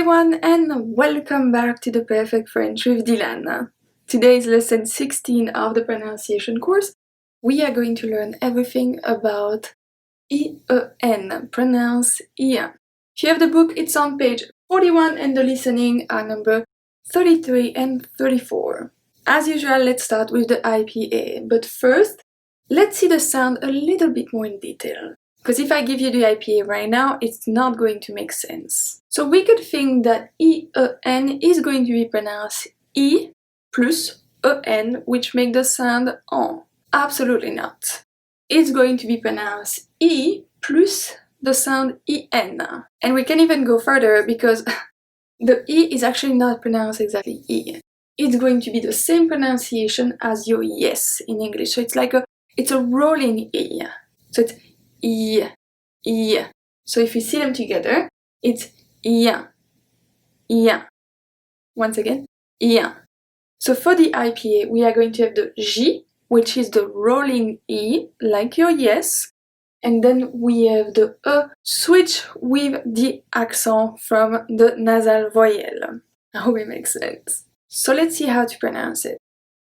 everyone and welcome back to the Perfect French with Dylane. Today is lesson 16 of the pronunciation course. We are going to learn everything about IEN, pronounce IEN. If you have the book, it's on page 41 and the listening are number 33 and 34. As usual, let's start with the IPA, but first, let's see the sound a little bit more in detail. Because if I give you the IPA right now, it's not going to make sense. So we could think that IEN is going to be pronounced I plus EN, which make the sound en. Absolutely not. It's going to be pronounced I plus the sound IN. And we can even go further because the I is actually not pronounced exactly I. It's going to be the same pronunciation as your yes in English. So it's a rolling I. So it's I. So if you see them together, it's Ien. Once again, Ien. So for the IPA, we are going to have the J, which is the rolling I, like your yes. And then we have the E, switch with the accent from the nasal voyelle. I hope it makes sense. So let's see how to pronounce it.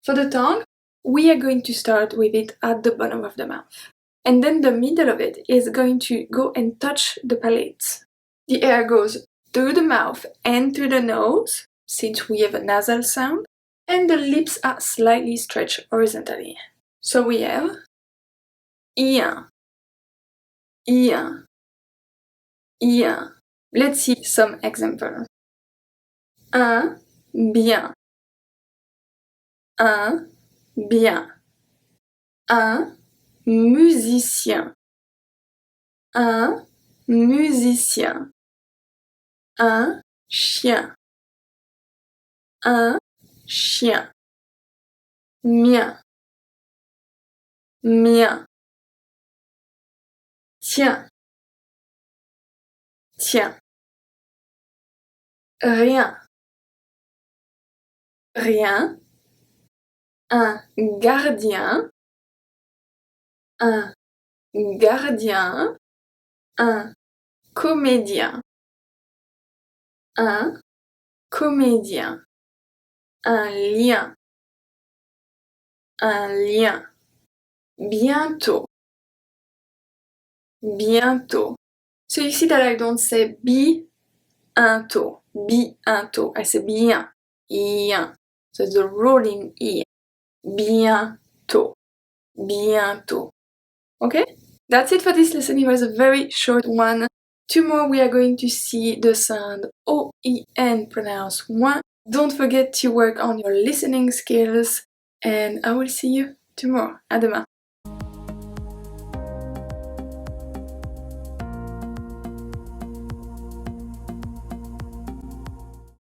For the tongue, we are going to start with it at the bottom of the mouth. And then the middle of it is going to go and touch the palate. The air goes through the mouth and through the nose, since we have a nasal sound, and the lips are slightly stretched horizontally. So we have Ien, Ien, Ien. Let's see some examples. Un bien, un bien, un musicien, un musicien, un chien, un chien, mien, mien, tien, tien, rien, rien, un gardien, un gardien, un comédien, un comédien, un lien, bientôt, bientôt. So you see that I don't say bientôt, I say bien, ien. So it's the rolling I. Bientôt, bientôt. Okay? That's it for this lesson. It was a very short one. Tomorrow we are going to see the sound OEN pronounced one. Don't forget to work on your listening skills and I will see you tomorrow. À demain.